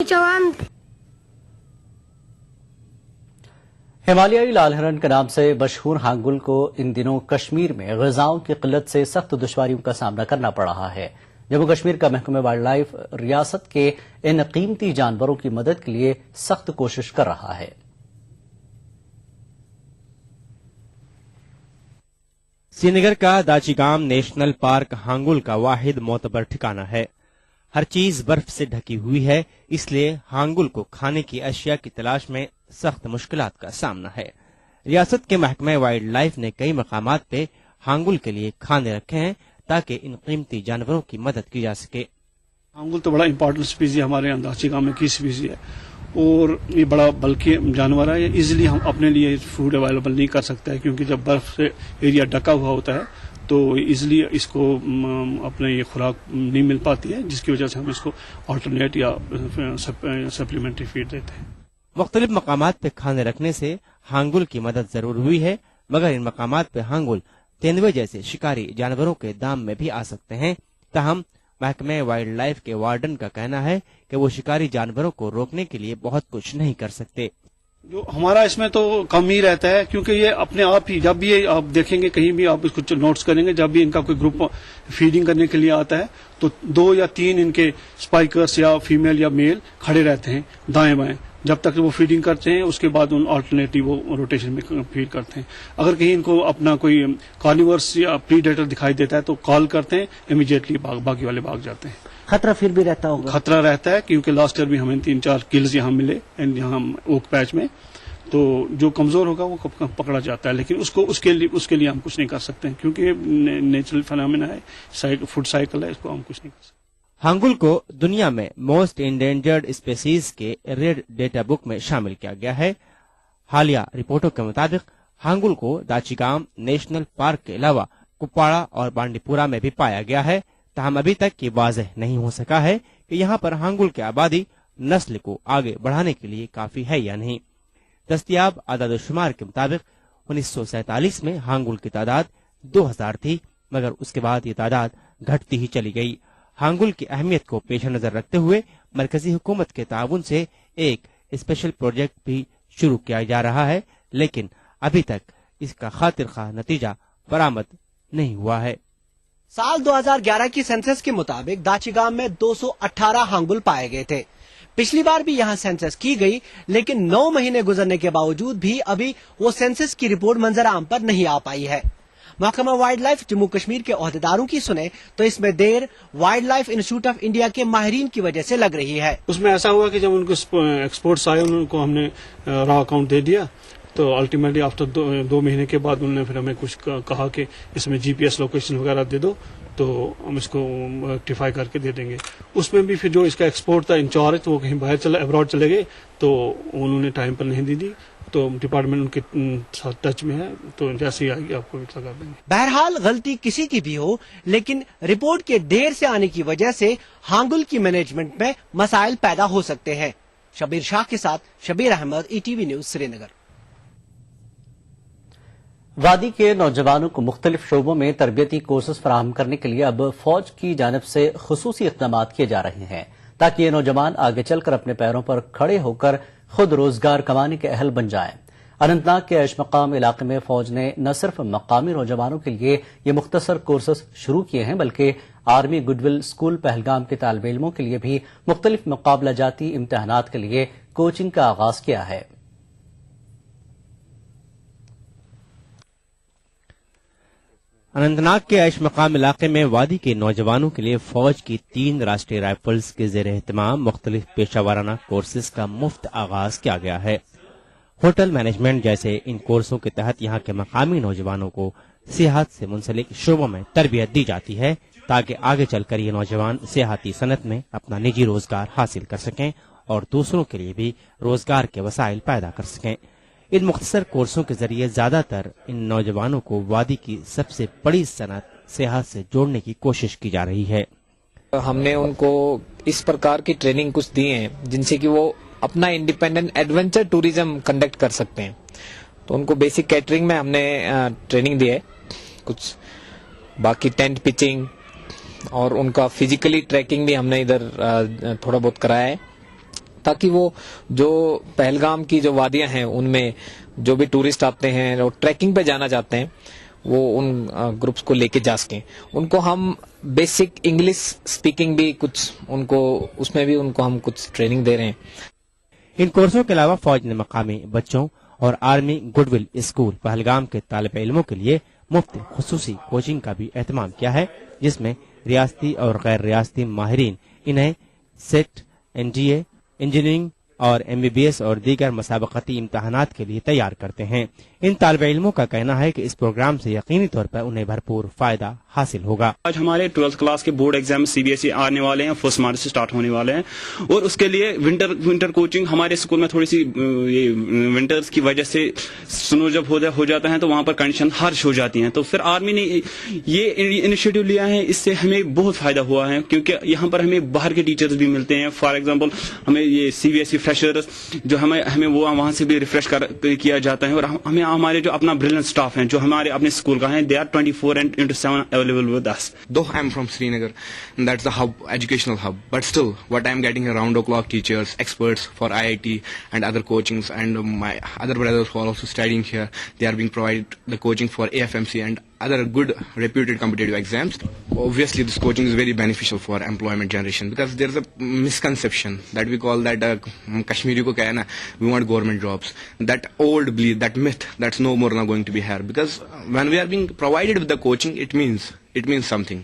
जवान हिमालयाई लाल हिरन के नाम से मशहूर हांगुल को इन दिनों कश्मीर में ग़िज़ाओं की किल्लत से सख्त दुश्वारियों का सामना करना पड़ रहा है। जम्मू कश्मीर का महकमा वाइल्ड लाइफ रियासत के इन कीमती जानवरों की मदद के लिए सख्त कोशिश कर रहा है। श्रीनगर का दाचीगाम नेशनल पार्क हांगुल का वाहिद मोतबर ठिकाना है। हर चीज बर्फ से ढकी हुई है, इसलिए हांगुल को खाने की अशिया की तलाश में सख्त मुश्किलात का सामना है। रियासत के महकमे वाइल्ड लाइफ ने कई मकामात पे हांगुल के लिए खाने रखे हैं ताकि इन कीमती जानवरों की मदद की जा सके। हांगुल तो बड़ा इंपॉर्टेंट स्पीसी हमारे यहाँ दाचीगाम में की स्पीसी है और ये बड़ा बल्कि जानवर है। ये इजीली हम अपने लिए फूड अवेलेबल नहीं कर सकते हैं क्योंकि जब बर्फ से एरिया ढका हुआ होता है तो इजीली इसको अपने ये खुराक नहीं मिल पाती है, जिसकी वजह से हम इसको ऑल्टरनेट या सप्लीमेंट्री फीड देते हैं। मुख्तलिफ मकामात पे खाने रखने से हांगुल की मदद जरूर हुई है, मगर इन मकामात पे हांगुल तेंदुए जैसे शिकारी जानवरों के दाम में भी आ सकते हैं। ताहम महकमे वाइल्ड लाइफ के वार्डन का कहना है कि वो शिकारी जानवरों को रोकने के लिए बहुत कुछ नहीं कर सकते। जो हमारा इसमें तो कम ही रहता है क्योंकि ये अपने आप ही, जब भी ये आप देखेंगे कहीं भी आप इसको नोट्स करेंगे, जब भी इनका कोई ग्रुप फीडिंग करने के लिए आता है तो 2 या 3 इनके स्पाइकर्स या फीमेल या मेल खड़े रहते हैं दाएं बाएं जब तक वो फीडिंग करते हैं। उसके बाद उन ऑल्टरनेटिव वो रोटेशन में फीड करते हैं। अगर कहीं इनको अपना कोई कार्निवर्स या प्रीडेटर दिखाई देता है तो कॉल करते हैं, इमीडिएटली बाकी वाले भाग जाते हैं। खतरा फिर भी रहता होगा? खतरा रहता है क्योंकि लास्ट ईयर भी हमें 3-4 किल्स यहाँ मिले यहाँ ओक पैच में, तो जो कमजोर होगा वो पकड़ा जाता है, लेकिन उसके लिए हम कुछ नहीं कर सकते क्योंकि नेचुरल फिनोमेना है, फूड साइकिल है, इसको हम कुछ नहीं कर सकते। हांगुल को दुनिया में मोस्ट इंडेंजर्ड स्पेसीज के रेड डेटा बुक में शामिल किया गया है। हालिया रिपोर्टों के मुताबिक हांगुल को दाचीगाम नेशनल पार्क के अलावा कुपवाड़ा और बांडीपुरा में भी पाया गया है। ताहम अभी तक ये वाज़ेह नहीं हो सका है कि यहाँ पर हांगुल की आबादी नस्ल को आगे बढ़ाने के लिए काफी है या नहीं। दस्तयाब आदाद-ओ-शुमार के मुताबिक 1947 में हांगुल की तादाद 2000 थी, मगर उसके बाद ये तादाद घटती ही चली गई। हांगुल की अहमियत को पेश नजर रखते हुए मरकजी हुकूमत के ताउन से एक स्पेशल प्रोजेक्ट भी शुरू किया जा रहा है, लेकिन अभी तक इसका खातिर खा नतीजा बरामद नहीं हुआ है। साल 2011 की सेंसस के मुताबिक दाचीगाम में 218 हांगुल पाए गए थे। पिछली बार भी यहाँ सेंसस की गई, लेकिन 9 महीने गुजरने के बावजूद भी अभी वो सेंसस की रिपोर्ट मंजर आम पर नहीं आ पाई है। महकमा वाइल्ड लाइफ जम्मू कश्मीर के ओहदेदारों की सुने तो इसमें देर wildlife institute of India के माहिरीन की वजह से लग रही है। उसमें ऐसा हुआ कि जब उनको एक्सपोर्ट्स आए उनको हमने रॉ अकाउंट दे दिया, तो अल्टीमेटली आफ्टर 2 महीने के बाद उन्होंने फिर हमें कुछ कहा कि इसमें जीपीएस लोकेशन वगैरह दे दो तो हम इसको रेक्टिफाई करके दे देंगे। उसमें भी फिर जो इसका एक्सपोर्ट था इंचार्ज तो वो कहीं बाहर अब्रॉड चले गए, तो उन्होंने टाइम पर नहीं दी, तो डिपार्टमेंट उनके साथ टच में है, तो जैसे ही आएगी आपको इत्तला कर देंगे। बहरहाल गलती किसी की भी हो, लेकिन रिपोर्ट के देर से आने की वजह से हांगुल की मैनेजमेंट में मसाइल पैदा हो सकते हैं। शबीर शाह के साथ शबीर अहमद, ETV न्यूज, श्रीनगर। वादी के नौजवानों को मुख्तलिफ शोबों में तरबियती कोर्सेज फराहम करने के लिए अब फौज की जानब से खुसूसी इक़दाम किए जा रहे हैं ताकि ये नौजवान आगे चलकर अपने पैरों पर खड़े होकर खुद रोजगार कमाने के अहल बन जाएं। अनंतनाग के ऐश-मकाम इलाके में फौज ने न सिर्फ मकामी नौजवानों के लिए ये मुख्तसर कोर्सेज शुरू किए हैं, बल्कि आर्मी गुडविल स्कूल पहलगाम के तालिब इल्मों के लिए भी मुख्तलिफ मुकाबला जाती इम्तहानात के लिए कोचिंग का आगाज किया है। अनंतनाग के ऐश मकाम इलाके में वादी के नौजवानों के लिए फौज की 3 राष्ट्रीय राइफल्स के ज़ेर एहतमाम मुख्तलिफ पेशा वाराना कोर्सेज का मुफ्त आगाज किया गया है। होटल मैनेजमेंट जैसे इन कोर्सों के तहत यहाँ के मकामी नौजवानों को सेहत से मुंसलिक शोबों में तरबियत दी जाती है ताकि आगे चलकर ये नौजवान सेहती सनत में अपना निजी रोजगार हासिल कर सकें और दूसरों के लिए भी रोजगार के वसाइल पैदा कर सकें। इन मुख्तसर कोर्सों के जरिए ज्यादातर इन नौजवानों को वादी की सबसे बड़ी सनत सेहत से जोड़ने की कोशिश की जा रही है। हमने उनको इस प्रकार की ट्रेनिंग कुछ दी है जिनसे कि वो अपना इंडिपेंडेंट एडवेंचर टूरिज्म कंडक्ट कर सकते हैं। तो उनको बेसिक कैटरिंग में हमने ट्रेनिंग दी है कुछ, बाकी टेंट पिचिंग और उनका फिजिकली ट्रैकिंग भी हमने इधर थोड़ा बहुत कराया है تاکہ وہ جو پہلگام کی جو وادیاں ہیں ان میں جو بھی ٹورسٹ آتے ہیں اور ٹریکنگ پہ جانا چاہتے ہیں وہ ان گروپس کو لے کے جا سکیں. ان کو ہم بیسک انگلش اسپیکنگ بھی کچھ ان کو اس میں بھی ان کو ہم کچھ ٹریننگ دے رہے ہیں. ان کورسوں کے علاوہ فوج نے مقامی بچوں اور army good will school Pahalgam کے طالب علموں کے لیے مفت خصوصی کوچنگ کا بھی اہتمام کیا ہے، جس میں ریاستی اور غیر ریاستی ماہرین انہیں سیٹ، NDA، انجینئرنگ اور MBBS اور دیگر مسابقتی امتحانات کے لیے تیار کرتے ہیں. ان طالب علموں کا کہنا ہے کہ اس پروگرام سے یقینی طور پر انہیں بھرپور فائدہ حاصل ہوگا. آج ہمارے 12th کلاس کے بورڈ ایگزام CBSE آنے والے ہیں، 1 مارچ سے سٹارٹ ہونے والے ہیں، اور اس کے لیے ونٹر کوچنگ ہمارے اسکول میں تھوڑی سی ونٹرز کی وجہ سے سنو جب ہو جاتا ہے تو وہاں پر کنڈیشن ہارش ہو جاتی ہیں. تو پھر آرمی نے یہ انیشیٹو لیا ہے، اس سے ہمیں بہت فائدہ ہوا ہے کیونکہ یہاں پر ہمیں باہر کے ٹیچرز بھی ملتے ہیں. فار ایگزامپل ہمیں یہ CBSE فریشرز جو ہمیں وہ وہاں سے بھی ریفریش کیا جاتا ہے، اور ہمیں ہمارے جو اپنا بریلینٹ اسٹاف ہیں جو ہمارے اپنے اسکول کا ہیں، they are 24/7 available with us. Though I'm from Srinagar, and that's the hub, educational hub, but still what I'm getting around the clock teachers, experts for IIT and other coachings, and my other brothers who are also studying here, they are being provided the coaching for AFMC and other good reputed competitive exams. Obviously this coaching is very beneficial for employment generation, because there's a misconception that we call that Kashmiri ko kya hai na, we want government jobs. That old belief, that myth, that's no more now going to be here, because when we are being provided with the coaching, it means something.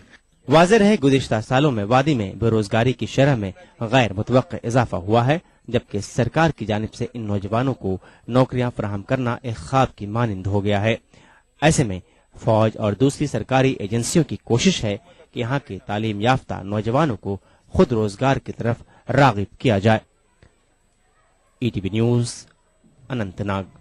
واضح ہے گزشتہ سالوں میں وادی میں بے روزگاری کی شرح میں غیر متوقع اضافہ ہوا ہے، جبکہ سرکار کی جانب سے ان نوجوانوں کو نوکریاں فراہم کرنا ایک خواب کی مانند ہو گیا ہے. ایسے میں فوج اور دوسری سرکاری ایجنسیوں کی کوشش ہے کہ یہاں کے تعلیم یافتہ نوجوانوں کو خود روزگار کی طرف راغب کیا جائے. ETV news, Anant Nag.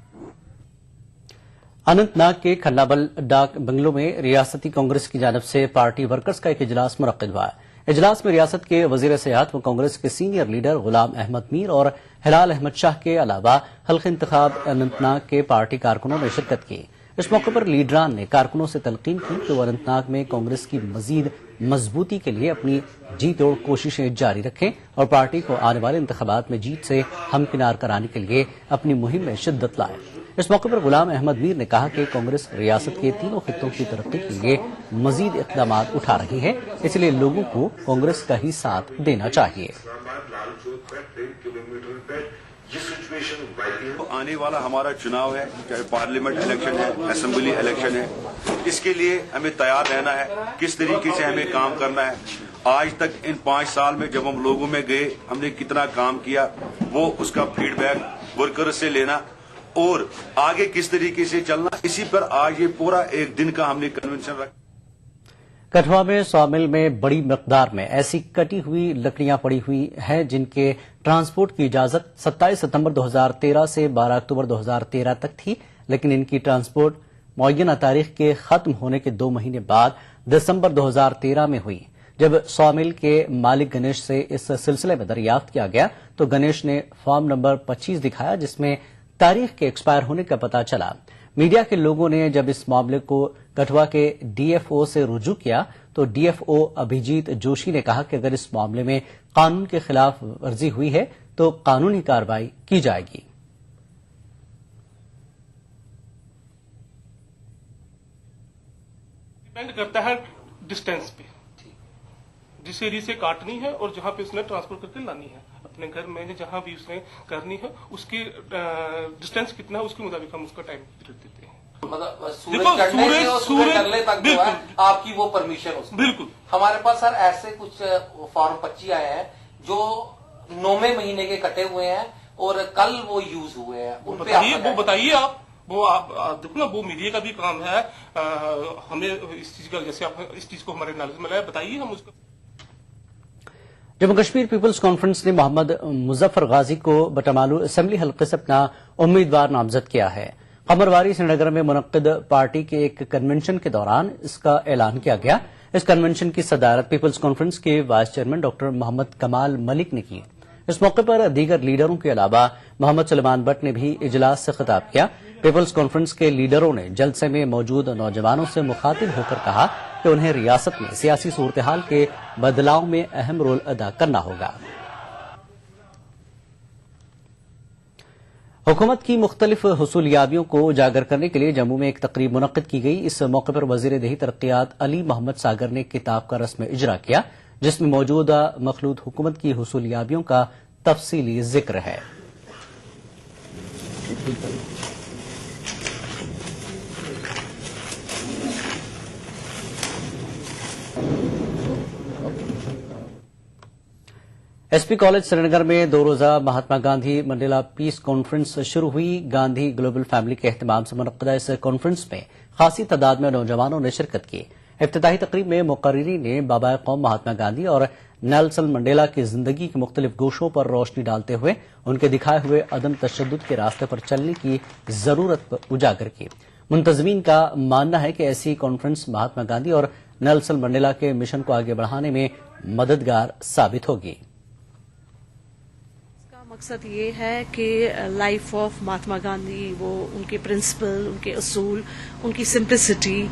اننت ناگ کے کھنابل ڈاک بنگلو میں ریاستی کانگریس کی جانب سے پارٹی ورکرز کا ایک اجلاس منعقد ہوا. اجلاس میں ریاست کے وزیر سیاحت و کانگریس کے سینئر لیڈر غلام احمد میر اور ہلال احمد شاہ کے علاوہ حلقہ انتخاب اننت ناگ کے پارٹی کارکنوں نے شرکت کی. اس موقع پر لیڈران نے کارکنوں سے تلقین کی کہ وہ اننت ناگ میں کانگریس کی مزید مضبوطی کے لیے اپنی جی توڑ کوششیں جاری رکھیں اور پارٹی کو آنے والے انتخابات میں جیت سے ہمکنار کرانے کے لیے اپنی مہم میں شدت لائے. اس موقع پر غلام احمد میر نے کہا کہ کانگریس ریاست کے تینوں خطوں کی ترقی کے لیے مزید اقدامات اٹھا رہی ہے، اس لیے لوگوں کو کانگریس کا ہی ساتھ دینا چاہیے. آنے والا ہمارا چناؤ ہے، چاہے پارلیمنٹ الیکشن ہے، اسمبلی الیکشن ہے، اس کے لیے ہمیں تیار رہنا ہے، کس طریقے سے ہمیں کام کرنا ہے. آج تک ان 5 سال میں جب ہم لوگوں میں گئے ہم نے کتنا کام کیا، وہ اس کا فیڈ بیک ورکر سے لینا اور آگے کس طریقے سے چلنا، اسی پر آج یہ پورا ایک دن کا ہم نے کنونشن رکھا. کٹھوا میں سومل میں بڑی مقدار میں ایسی کٹی ہوئی لکڑیاں پڑی ہوئی ہیں جن کے ٹرانسپورٹ کی اجازت 27 ستمبر 2013 سے 12 اکتوبر 2013 تک تھی، لیکن ان کی ٹرانسپورٹ معینہ تاریخ کے ختم ہونے کے 2 مہینے بعد دسمبر 2013 میں ہوئی. جب سومل کے مالک گنیش سے اس سلسلے میں دریافت کیا گیا تو گنیش نے فارم نمبر 25 دکھایا جس میں تاریخ کے ایکسپائر ہونے کا پتہ چلا. میڈیا کے لوگوں نے جب اس معاملے کو کٹھوا کے DFO سے رجوع کیا تو DFO ابھیجیت جوشی نے کہا کہ اگر اس معاملے میں قانون کے خلاف ورزی ہوئی ہے تو قانونی کارروائی کی جائے گی. ڈیپینڈ کرتا ہے ڈسٹینس پہ، جس ایریے سے کاٹنی ہے اور جہاں پہ اس نے ٹرانسفر کر کے لانی ہے اپنے گھر میں جہاں بھی اس نے کرنی ہے اس کی ڈسٹینس کتنا ہے اس کے مطابق ہم اس کا ٹائم پیریڈ دیتے ہیں. آپ کی وہ پرمیشن ہو. بالکل ہمارے پاس سر ایسے کچھ فارم 25 آئے ہیں جو 9ویں مہینے کے کٹے ہوئے ہیں اور کل وہ یوز ہوئے ہیں. وہ بتائیے آپ دیکھو نا، وہ میڈیا کا بھی کام ہے، ہمیں اس چیز کا جیسے آپ اس چیز کو ہمارے نالج میں لایا، بتائیے ہم اس کا. جموں کشمیر پیپلز کانفرنس نے محمد مظفر غازی کو بٹمالو اسمبلی حلقے سے اپنا امیدوار نامزد کیا ہے. قمرواری سری نگر میں منعقد پارٹی کے ایک کنونشن کے دوران اس کا اعلان کیا گیا. اس کنونشن کی صدارت پیپلز کانفرنس کے وائس چیئرمین ڈاکٹر محمد کمال ملک نے کی. اس موقع پر دیگر لیڈروں کے علاوہ محمد سلیمان بٹ نے بھی اجلاس سے خطاب کیا. پیپلز کانفرنس کے لیڈروں نے جلسے میں موجود نوجوانوں سے مخاطب ہو کر کہا کہ انہیں ریاست میں سیاسی صورتحال کے بدلاؤ میں اہم رول ادا کرنا ہوگا. हुकूमत की मुख्तलिफ हुसूलियाबियों को उजागर करने के लिए जम्मू में एक तकरीब मुनक्किद की गई। इस मौके पर वजीर देही तरक्कियात अली मोहम्मद सागर ने किताब का रस्म इजरा किया, जिसमें मौजूदा मखलूत हुकूमत की हुसूलियाबियों का तफसीली जिक्र है। एसपी कॉलेज श्रीनगर में 2 रोजा Mahatma Gandhi Mandela piece conference शुरू हुई। गांधी ग्लोबल फैमिली के एहतमाम से मुनक्किदा इस कॉन्फ्रेंस में खासी तादाद में नौजवानों ने शिरकत की। इफ्तिताही तकरीब में मुकर्रिरीन ने बाबा कौम महात्मा गांधी और नेल्सन मंडेला की जिंदगी के मुख्तलिफ गोशों पर रोशनी डालते हुए उनके दिखाए हुए अदम तशद्दुद के रास्ते पर चलने की जरूरत पर उजागर की। मुंतजमीन का मानना है कि ऐसी कॉन्फ्रेंस महात्मा गांधी और नेल्सन मंडेला के मिशन को आगे बढ़ाने में मददगार साबित होगी। मकसद ये है कि लाइफ ऑफ महात्मा गांधी, वो उनके प्रिंसिपल, उनके असूल, उनकी सिंप्लिसिटी,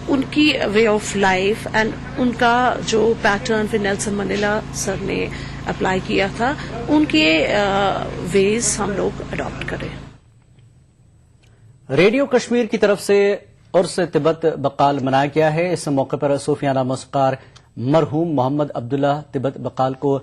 उनकी वे ऑफ लाइफ एंड उनका जो पैटर्न फिर नेल्सन मंडेला सर ने अप्लाई किया था, उनके वेज हम लोग अडॉप्ट करें। रेडियो कश्मीर की तरफ से उर्स तिब्बत बकाल मनाया गया है। इस मौके पर सूफियाना मौसीकार मरहूम मोहम्मद अब्दुल्ला तिब्बत बकाल को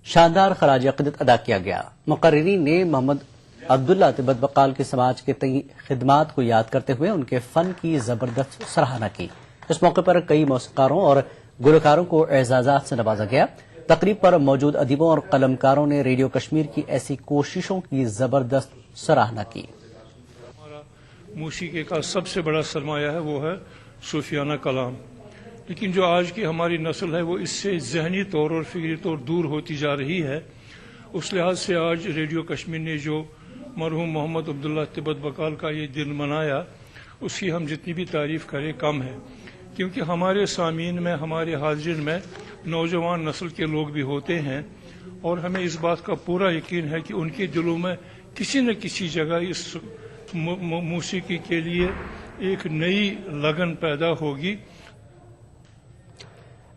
शानदार खराज अक़ीदत अदा किया गया। मुकर्रिरीन ने मोहम्मद अब्दुल्ला तिब्बत बकाल के समाज के तई खिदमात को याद करते हुए उनके फन की जबरदस्त सराहना की। इस मौके पर कई मौसीकारों और गुलकारों को एजाजात से नवाजा गया। तकरीब पर मौजूद अदीबों और कलमकारों ने रेडियो कश्मीर की ऐसी कोशिशों की जबरदस्त सराहना की। मौसीकी का सबसे बड़ा सरमाया है वो है सूफियाना कलाम, लेकिन जो आज की हमारी नस्ल है वो इससे जहनी तौर और फिक्री तौर दूर होती जा रही है। उस लिहाज से आज रेडियो कश्मीर ने जो मरहूम मोहम्मद अब्दुल्ला तिब्बत बकाल का ये दिन मनाया, उसकी हम जितनी भी तारीफ करें कम है, क्योंकि हमारे सामीन में, हमारे हाजिरीन में नौजवान नस्ल के लोग भी होते हैं और हमें इस बात का पूरा यकीन है कि उनके दिलों में किसी न किसी जगह इस मौसीकी के लिए एक नई लगन पैदा होगी।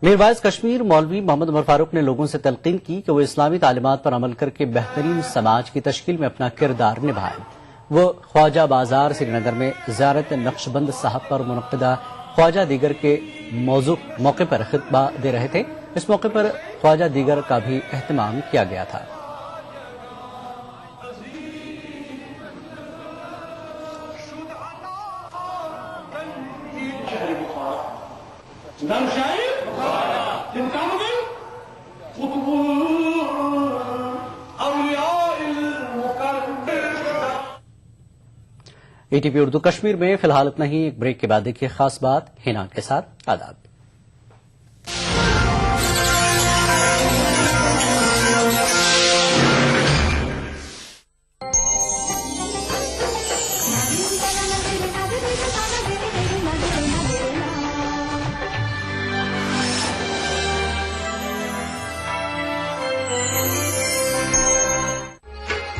मीरवाइज कश्मीर मौलवी मोहम्मद उमर फारूक ने लोगों से तलकीन की कि वो इस्लामी तालीमात पर अमल करके बेहतरीन समाज की तश्कील में अपना किरदार निभाएं। वो ख्वाजा बाजार श्रीनगर में ज़ियारत नक्शबंद साहब पर मुनक्किदा ख्वाजा दीगर के मौके पर खितबा दे रहे थे। इस मौके पर ख्वाजा दीगर का भी एहतमाम किया गया था। ईटीपी उर्दू कश्मीर में फिलहाल इतना ही। एक ब्रेक के बाद देखिए खास बात हिना के साथ। आदाब।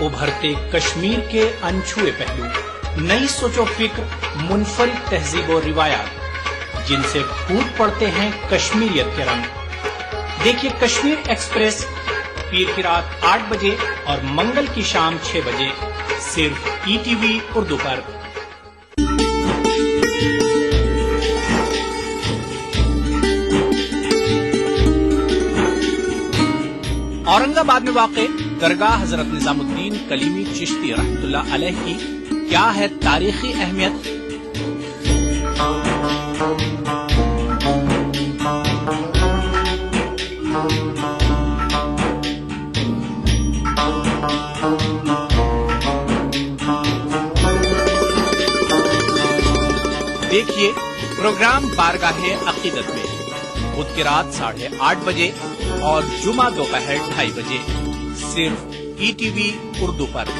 उभरते कश्मीर के अनछुए पहलू, नई सोचो फिक्र, मुनफरिद तहजीब और रिवायात जिनसे फूट पड़ते हैं कश्मीरियत के रंग। देखिए कश्मीर एक्सप्रेस पीर की रात 8 बजे और मंगल की शाम 6 बजे सिर्फ ईटीवी उर्दू पर। औरंगाबाद में वाक़े दरगाह हजरत निजामुद्दीन कलीमी चिश्ती रहमतुल्लाह अलैह की क्या है तारीखी अहमियत? देखिए प्रोग्राम बारगाहे अकीदत में बुध की रात 8:30 बजे और जुमा दोपहर 2:30 बजे सिर्फ ईटीवी उर्दू पर।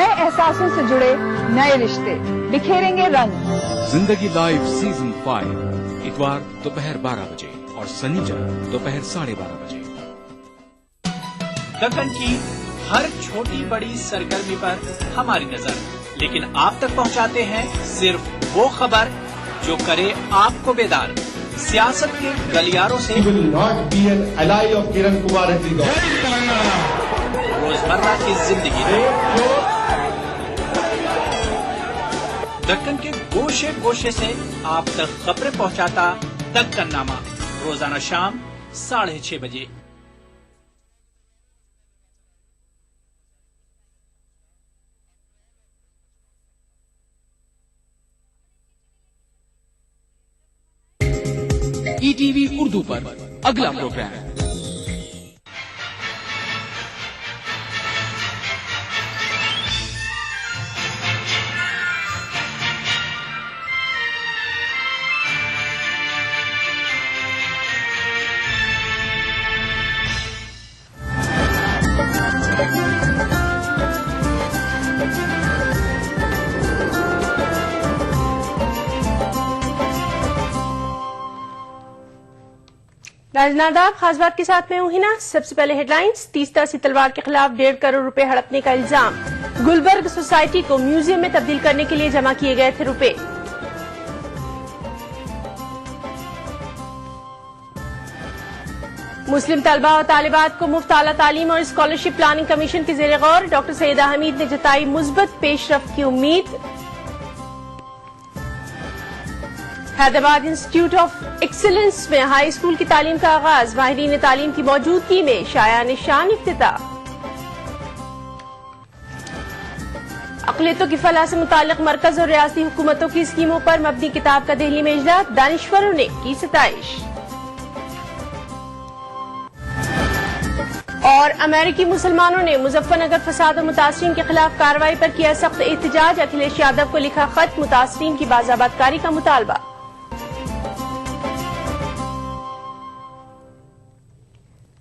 नए एहसासों से जुड़े नए रिश्ते बिखेरेंगे रंग। जिंदगी लाइव सीजन 5 इतवार दोपहर 12 बजे और शनिवार दोपहर 12:30 बजे। दक्कन की हर छोटी बड़ी सरगर्मी पर हमारी नजर, लेकिन आप तक पहुंचाते हैं सिर्फ वो खबर जो करे आपको बेदार। सियासत के गलियारों से रोजमर्रा की जिंदगी, दक्कन के गोशे गोशे से आप तक खबरें पहुंचाता दक्कननामा, रोजाना शाम 6:30 बजे। ETV उर्दू पर अगला प्रोग्राम। नादाब खास बात के साथ मैं हूं हिना। सबसे पहले हेडलाइंस। तीस्ता से तलवार के खिलाफ 1.5 करोड़ रुपए हड़पने का इल्जाम। गुलबर्ग सोसाइटी को म्यूजियम में तब्दील करने के लिए जमा किए गए थे रुपए। मुस्लिम तलबा और तालिबात को मुफ्त आला तालीम और स्कॉलरशिप प्लानिंग कमीशन के जेर गौर। डॉक्टर सईदा हमीद ने जताई मुस्बत पेशरफ्त की उम्मीद। हैदराबाद इंस्टीट्यूट ऑफ एक्सीलेंस में हाई स्कूल की तालीम का आगाज। माहिरीन तालीम की मौजूदगी में शाया निशान इफ्तिताह। अक़लियतों की फलाह से मुताल्लिक मरकज और रियासती हुकूमतों की स्कीमों पर मबनी किताब का दिल्ली में इजलास। दानिश्वरों ने की सताइश। और अमेरिकी मुसलमानों ने मुजफ्फरनगर फसाद और मुतासरीन के खिलाफ कार्रवाई पर किया सख्त एहतजाज। अखिलेश यादव को लिखा खत, मुतासरीन की बाज़ाबातकारी का मुतालबा।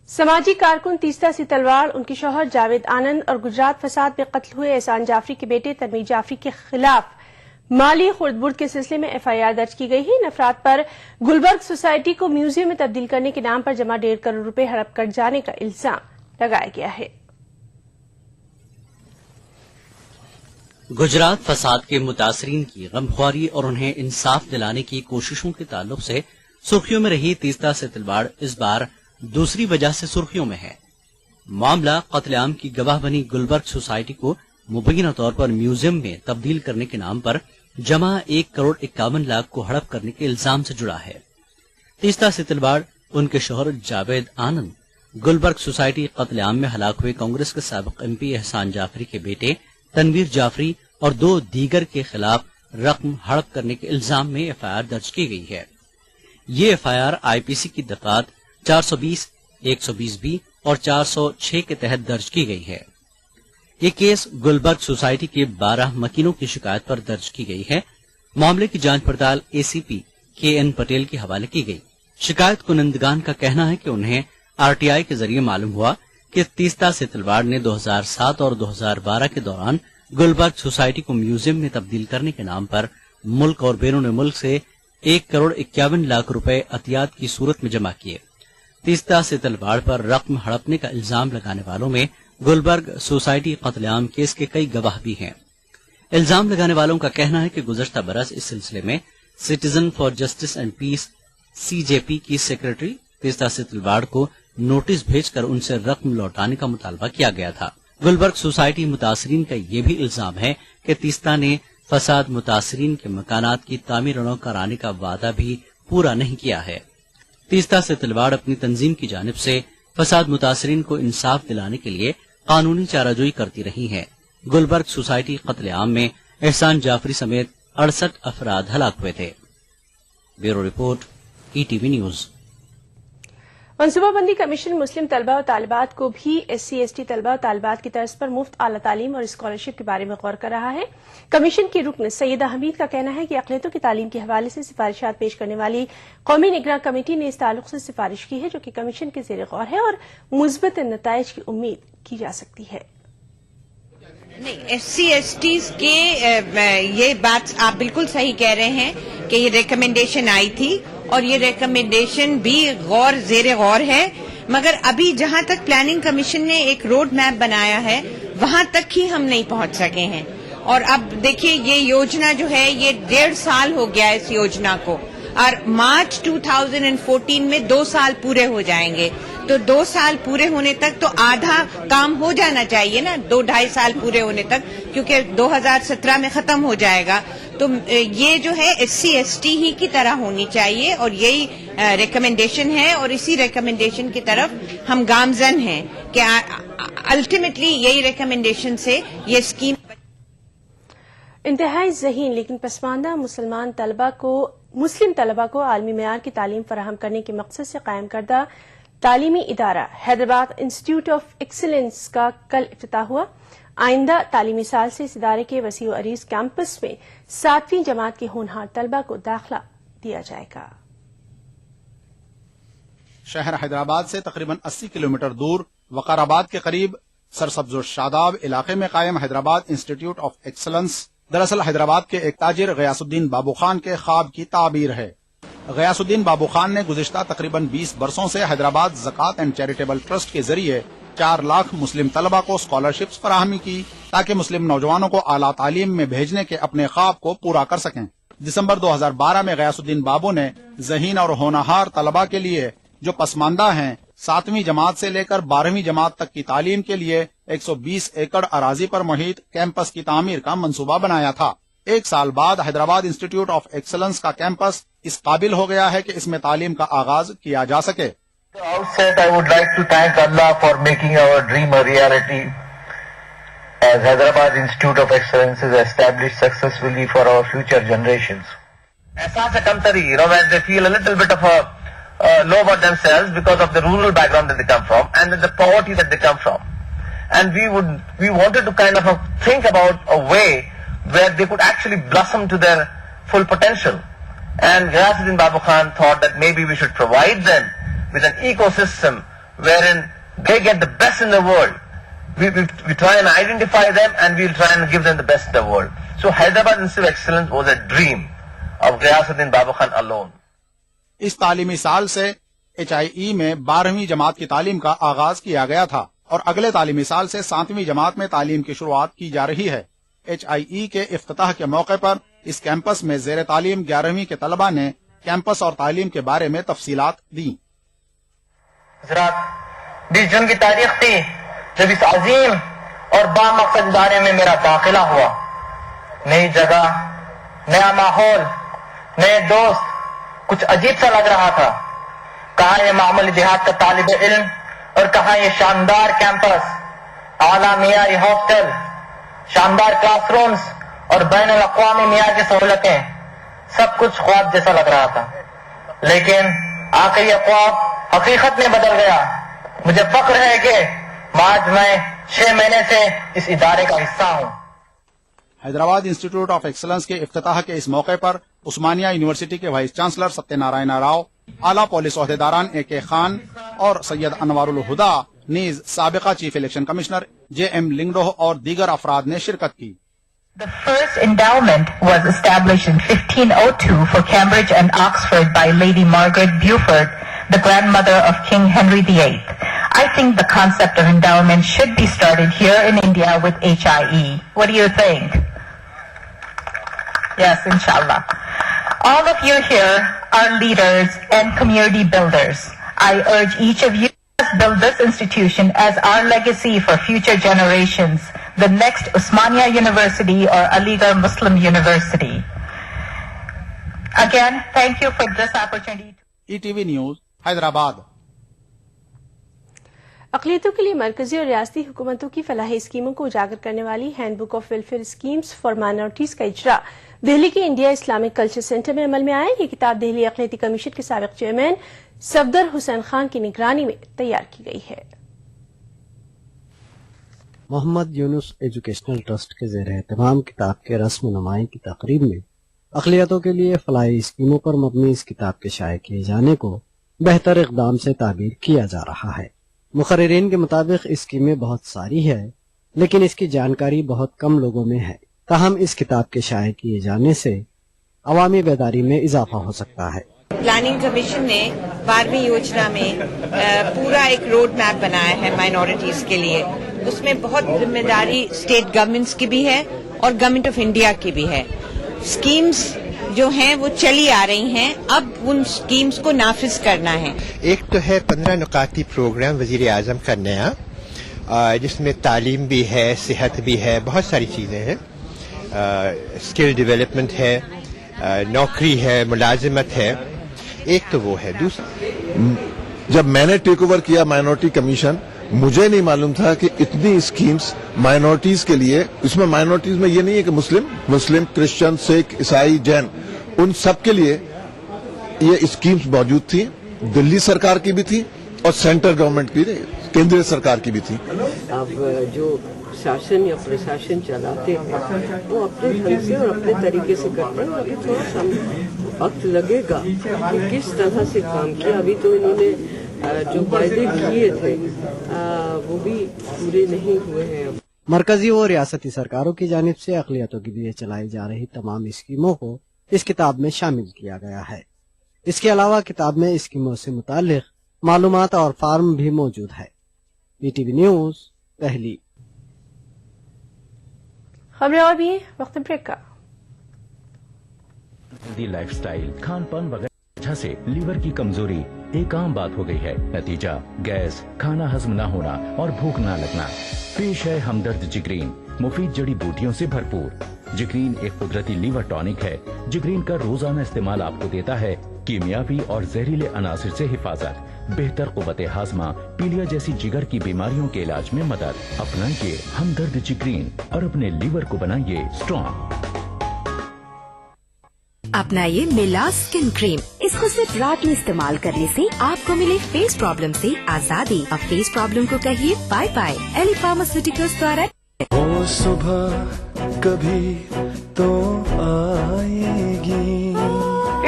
समाजी कारकुन तीस्ता से तलवार, उनके शौहर जावेद आनंद और गुजरात फसाद में कत्ल हुए एहसान जाफरी के बेटे तनवीर जाफरी के खिलाफ माली खुर्द-बुर्द के सिलसिले में FIR दर्ज की गई है। इन अफराद पर गुलबर्ग सोसाइटी को म्यूजियम में तब्दील करने के नाम पर जमा 1.5 करोड़ रुपए हड़प कर जाने का इल्जाम लगाया गया है। गुजरात फसाद के मुतासरीन की गमख्वारी और उन्हें इंसाफ दिलाने की कोशिशों के ताल्लुक से सुर्खियों में रही तीस्ता से तलवार इस बार दूसरी वजह से सुर्खियों में है। मामला कत्लेआम की गवाह बनी गुलबर्ग सोसाइटी को मुबैना तौर पर म्यूजियम में तब्दील करने के नाम पर जमा 1 करोड़ 51 लाख को हड़प करने के इल्जाम से जुड़ा है। तीस्ता से तलवार, उनके शौहर जावेद आनंद, गुलबर्ग सोसाइटी कत्लेआम में हलाक हुए कांग्रेस के साबिक MP एहसान जाफरी के बेटे तनवीर जाफरी और 2 दीगर के खिलाफ रकम हड़प करने के इल्जाम में FIR दर्ज की गई है। ये FIR IPC की दफात 420, 120B और 406 के तहत दर्ज की गई है। ये केस गुलबर्ग सोसाइटी के 12 मकीनों की शिकायत पर दर्ज की गई है। मामले की जांच पड़ताल ACP KN पटेल के हवाले की गई। शिकायत कुनंदगान का कहना है कि उन्हें RTI के जरिए मालूम हुआ कि तीस्ता से तलवार ने 2007 और 2012 के दौरान गुलबर्ग सोसाइटी को म्यूजियम में तब्दील करने के नाम पर मुल्क और बैरून मुल्क से 1 करोड़ 51 लाख रुपए अतियात की सूरत में जमा किए। तीस्ता से तलवार पर रकम हड़पने का इल्जाम लगाने वालों में गुलबर्ग सोसाइटी कत्लेआम केस के कई गवाह भी हैं। इल्जाम लगाने वालों का कहना है कि गुज़श्ता बरस इस सिलसिले में citizen for justice and peace CJP की सेक्रेटरी तीस्ता से तलवार को नोटिस भेजकर उनसे रकम लौटाने का मुतालबा किया गया था। गुलबर्ग सोसाइटी मुतासरीन का यह भी इल्जाम है कि तीस्ता ने फसाद मुतासरीन के मकानात की तामीर कराने का वादा भी पूरा नहीं किया है। तीस्ता से तलवार अपनी तंजीम की जानिब से फसाद मुतासरीन को इंसाफ दिलाने के लिए कानूनी चाराजोई करती रही है। गुलबर्ग सोसाइटी कत्लेआम में एहसान जाफरी समेत 68 अफराद हलाक हुए थे। Bureau report ETV news. मनसूबाबंदी कमीशन मुस्लिम तलबा और तालिबात को भी SC/ST तलबा और तालिबात की तर्ज पर मुफ्त आला तालीम और स्कॉलरशिप के बारे में गौर कर रहा है। कमीशन की रुकन सईदा हमीद का कहना है कि अक़लियतों की तालीम के हवाले से सिफारिशात पेश करने वाली कौमी निगरान कमेटी ने इस ताल्लुक से सिफारिश की है, जो कि कमीशन के ज़ेर गौर है और मुस्बत नताइज की उम्मीद की जा सकती है। نہیں، SC/STs کے یہ بات آپ بالکل صحیح کہہ رہے ہیں کہ یہ ریکمنڈیشن آئی تھی اور یہ ریکمنڈیشن بھی زیر غور ہے، مگر ابھی جہاں تک پلاننگ کمیشن نے ایک روڈ میپ بنایا ہے وہاں تک ہی ہم نہیں پہنچ سکے ہیں. اور اب دیکھیے یہ یوجنا جو ہے یہ 1.5 سال ہو گیا ہے اس یوجنا کو، اور مارچ 2014 میں 2 سال پورے ہو جائیں گے. تو 2 سال پورے ہونے تک تو آدھا کام ہو جانا چاہیے نا، 2-2.5 سال پورے ہونے تک، کیونکہ 2017 میں ختم ہو جائے گا. تو یہ جو ہے SC/ST ہی کی طرح ہونی چاہیے اور یہی ریکمنڈیشن ہے، اور اسی ریکمنڈیشن کی طرف ہم گامزن ہیں کہ الٹیمیٹلی یہی ریکمنڈیشن سے یہ اسکیم. انتہائی ذہین لیکن پسماندہ مسلم طلبہ کو عالمی معیار کی تعلیم فراہم کرنے کے مقصد سے قائم کردہ تعلیمی ادارہ حیدرآباد انسٹیٹیوٹ آف ایکسیلنس کا کل افتتاح ہوا. آئندہ تعلیمی سال سے اس ادارے کے وسیع و عریض کیمپس میں 7ویں جماعت کے ہونہار طلبہ کو داخلہ دیا جائے گا. شہر حیدرآباد سے تقریباً 80 کلومیٹر دور وقار آباد کے قریب سرسبز و شاداب علاقے میں قائم حیدرآباد انسٹیٹیوٹ آف ایکسلنس دراصل حیدرآباد کے ایک تاجر غیاث الدین بابو خان کے خواب کی تعبیر ہے. غیاث الدین بابو خان نے گزشتہ تقریباً 20 برسوں سے حیدرآباد زکوٰۃ اینڈ چیریٹیبل ٹرسٹ کے ذریعے 4 لاکھ مسلم طلبہ کو اسکالرشپس فراہمی کی تاکہ مسلم نوجوانوں کو اعلیٰ تعلیم میں بھیجنے کے اپنے خواب کو پورا کر سکیں. دسمبر 2012 میں غیاث الدین بابو نے ذہین اور ہونہار طلبہ کے لیے جو پسماندہ ہیں 7ویں جماعت سے لے کر 12ویں جماعت تک کی تعلیم کے لیے 120 ایکڑ اراضی پر محیط کیمپس کی تعمیر کا منصوبہ بنایا تھا. 1 سال بعد حیدرآباد انسٹیٹیوٹ آف ایکسلنس کا کیمپس اس قابل ہو گیا ہے کہ اس میں تعلیم کا آغاز کیا جا سکے. Outset, I would like to thank Allah for making our dream a reality, as Hyderabad Institute of Excellence is established successfully for our future generations. Ehsaas kamtari, when they feel a little bit of a low about themselves because of the rural background that they come from and the poverty that they come from, and we wanted to kind of think about a way where they could actually blossom to their full potential. And Ghiyasuddin Babu Khan thought that maybe we should provide them with an ecosystem wherein they get the best in the world. We try and identify them and we'll try and give them the best in the world. So Hyderabad Institute of Excellence was a dream of Ghiyasuddin Babu Khan alone. اس تعلیمی سال سے HIE میں 12ویں جماعت کی تعلیم کا آغاز کیا گیا تھا اور اگلے تعلیمی سال سے 7ویں جماعت میں تعلیم کی شروعات کی جا رہی ہے. HIE کے افتتاح کے موقع پر اس کیمپس میں زیر تعلیم 11ویں کے طلبہ نے کیمپس اور تعلیم کے بارے میں تفصیلات دیں. 20 جون کی تاریخ تھی جب اس عظیم اور بامقصد ادارے میں میرا داخلہ ہوا. نئی جگہ، نیا ماحول، نئے دوست، کچھ عجیب سا لگ رہا تھا. کہاں یہ معمولی دیہات کا طالب علم اور کہاں یہ شاندار کیمپس، اعلیٰ معیاری ہاسٹل، شاندار کلاس رومز اور بین الاقوامی معیار کی سہولتیں. سب کچھ خواب جیسا لگ رہا تھا، لیکن آخر یہ خواب حقیقت میں بدل گیا. مجھے فخر ہے کہ آج میں 6 مہینے سے اس ادارے کا حصہ ہوں. حیدرآباد انسٹیٹیوٹ آف ایکسلنس کے افتتاح کے اس موقع پر عثمانیہ یونیورسٹی کے وائس چانسلر ستیہ نارائنا راؤ، اعلیٰ پولیس عہدیداران AK خان اور سید انوار الہدا نیز سابقہ چیف الیکشن کمشنر JM لنگڈو اور دیگر افراد نے شرکت کی. The first endowment was established in 1502 for Cambridge and Oxford by Lady Margaret Beaufort, the grandmother of King Henry VIII. I think the concept of endowment should be started here in India with HIE. What do you think? Yes, inshallah. All of you here are leaders and community builders. I urge each of you to build this institution as our legacy for future generations, the next Osmania University or Aligarh Muslim University. Again, thank you for this opportunity. ETV news Hyderabad. اقلیتوں کے لیے مرکزی اور ریاستی حکومتوں کی فلاحی اسکیموں کو اجاگر کرنے والی handbook of welfare schemes for minorities کا اجرا دہلی کے انڈیا اسلامک کلچر سینٹر میں عمل میں آیا. یہ کتاب دہلی اقلیتی کمیشن کے سابق چیئرمین صفدر حسین خان کی نگرانی میں تیار کی گئی ہے. محمد یونس ایجوکیشنل ٹرسٹ کے زیر اہتمام کتاب کے رسم نمائی کی تقریب میں اقلیتوں کے لیے فلاحی اسکیموں پر مبنی اس کتاب کے شائع کیے جانے کو بہتر اقدام سے تعبیر کیا جا رہا ہے. مقررین کے مطابق اسکیمیں بہت ساری ہے लेकिन इसकी जानकारी बहुत कम लोगों में है। ताहम इस किताब के शाये किए जाने से अवामी बेदारी में इजाफा हो सकता है। प्लानिंग कमीशन ने 12वीं योजना में पूरा एक रोड मैप बनाया है माइनॉरिटीज के लिए। उसमें बहुत जिम्मेदारी स्टेट गवर्नमेंट्स की भी है और गवर्नमेंट ऑफ इंडिया की भी है। स्कीम्स जो हैं वो चली आ रही हैं, अब उन स्कीम्स को नाफिज करना है। एक तो है 15 नुकाती प्रोग्राम वजीर आजम का नया, जिसमें तालीम भी है, सेहत भी है, बहुत सारी चीज़ें हैं, स्किल डेवलपमेंट है, नौकरी है, मुलाजिमत है। एक तो वो है। दूसरा, जब मैंने टेक ओवर किया माइनॉरिटी कमीशन, मुझे नहीं मालूम था कि इतनी स्कीम्स माइनॉरिटीज के लिए, इसमें माइनॉरिटीज में ये नहीं है कि मुस्लिम, क्रिश्चियन, सिख, ईसाई, जैन, उन सब के लिए ये स्कीम्स मौजूद थी। दिल्ली सरकार की भी थी और सेंट्रल गवर्नमेंट की, केंद्रीय सरकार की भी थी। अब जो शासन या प्रशासन चलाते हैं वो अपने ढंग से और अपने तरीके से करते हैं। अभी थोड़ा सा वक्त लगेगा कि किस तरह से काम किया। अभी तो इन्होंने जो वायदे किए थे वो भी पूरे नहीं हुए हैं। मरकजी और रियासती सरकारों की जानिब से अक़लियतों के लिए चलाई जा रही तमाम स्कीमों को इस किताब में शामिल किया गया है। इसके अलावा किताब में स्कीमों से मुताल्लिक़ मालूमात और फार्म भी मौजूद है। PTV news, Delhi. खबरें और भी वक्त ब्रेक का। लाइफस्टाइल, खान पान वगैरह से लीवर की कमजोरी एक आम बात हो गई है। नतीजा गैस, खाना हजम न होना और भूख न लगना। पेश है हमदर्द जिग्रीन, मुफीद जड़ी बूटियों से भरपूर। जिग्रीन एक कुदरती लीवर टॉनिक है। जिग्रीन का रोजाना इस्तेमाल आपको देता है कीमियावी और जहरीले अनासिर से हिफाजत, बेहतर कुव्वते हाजमा, पीलिया जैसी जिगर की बीमारियों के इलाज में मदद। अपनाइए हमदर्द जिग्रीन और अपने लीवर को बनाइए स्ट्रॉन्ग। अपनाइए मिलास स्किन क्रीम। इसको सिर्फ रात में इस्तेमाल करने से आपको मिले फेस प्रॉब्लम से आजादी। अब फेस प्रॉब्लम को कहिए बाय बाय। एली फार्मास्यूटिकल्स द्वारा। वो सुबह कभी तो आएगी।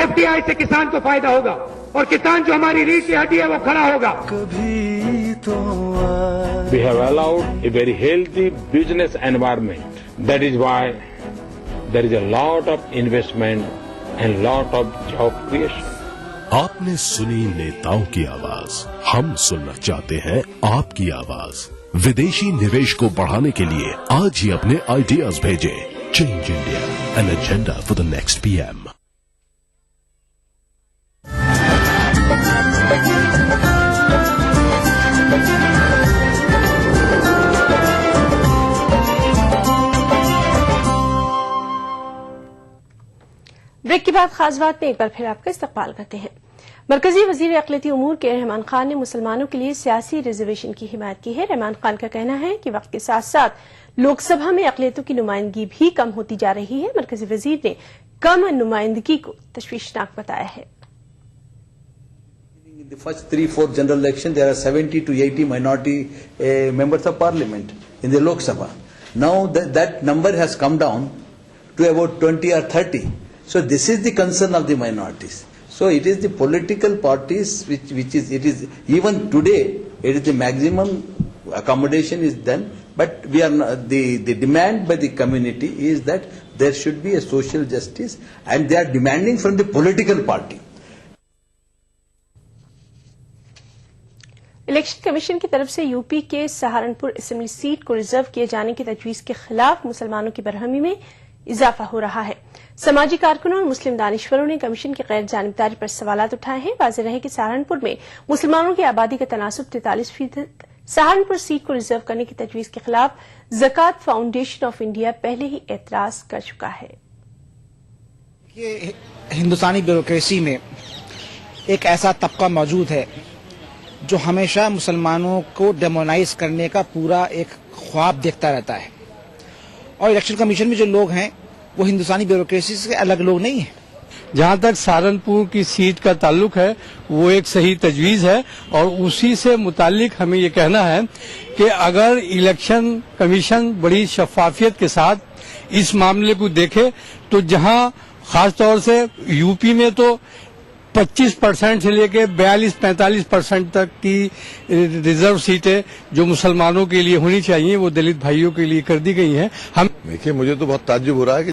FDI से किसान को फायदा होगा और किसान जो हमारी रीढ़ की हड्डी है वो खड़ा होगा। कभी तो We have allowed a very healthy business environment. That is why there is a lot of investment and lot of job creation. आपने सुनी नेताओं की आवाज, हम सुनना चाहते हैं आपकी आवाज। विदेशी निवेश को बढ़ाने के लिए आज ही अपने आइडियाज भेजें। Change India, an agenda for the next PM। Break के बाद खास बात में एक बार फिर आपका इस्तकबाल करते हैं। मरकजी वजीर अक़लियती उमूर के रहमान खान ने मुसलमानों के लिए सियासी रिजर्वेशन की हिमायत की है। रहमान खान का कहना है कि वक्त के साथ साथ लोकसभा में अक़लियतों की नुमाइंदगी भी कम होती जा रही है। मरकजी वजीर ने कम नुमाइंदगी को तशवीशनाक बताया है। In the first 3-4 general election, there are 70 to 80 minority members of parliament in the Lok Sabha. Now that number has come down to about 20 or 30. So this is the concern of the minorities. So it is the political parties which is even today it is the maximum accommodation is done, but we are not, the demand by the community is that there should be a social justice, and they are demanding from the political party. Election commission की तरफ से UP के Saharanpur assembly seat को reserve किए जाने की तजवीज के खिलाफ मुसलमानों की बरहमी में इजाफा हो रहा है। समाजी कारकुनों और मुस्लिम दानिश्वरों ने कमीशन की गैर जानिबदारी पर सवालात उठाए हैं। वाज़ेह रहे कि सहारनपुर में मुसलमानों की आबादी का तनासुब 43%। सहारनपुर सीट को रिजर्व करने की तजवीज के खिलाफ ज़कात फाउंडेशन ऑफ इंडिया पहले ही एतराज कर चुका है। ये हिंदुस्तानी ब्यूरोक्रेसी में एक ऐसा तबका मौजूद है जो हमेशा मुसलमानों को डेमोनाइज करने का पूरा एक ख्वाब देखता रहता है, और इलेक्शन कमीशन में जो लोग हैं वो हिंदुस्तानी ब्यूरोक्रेसी से अलग लोग नहीं है। जहां तक सहारनपुर की सीट का ताल्लुक है वो एक सही तजवीज है, और उसी से मुतालिक हमें ये कहना है कि अगर इलेक्शन कमीशन बड़ी शफाफियत के साथ इस मामले को देखे तो जहां खास तौर से यूपी में तो 25% से लेके 42-45% तक की रिजर्व सीटें जो मुसलमानों के लिए होनी चाहिए वो दलित भाइयों के लिए कर दी गई हैं। हम देखिए, मुझे तो बहुत ताज्जुब हो रहा है कि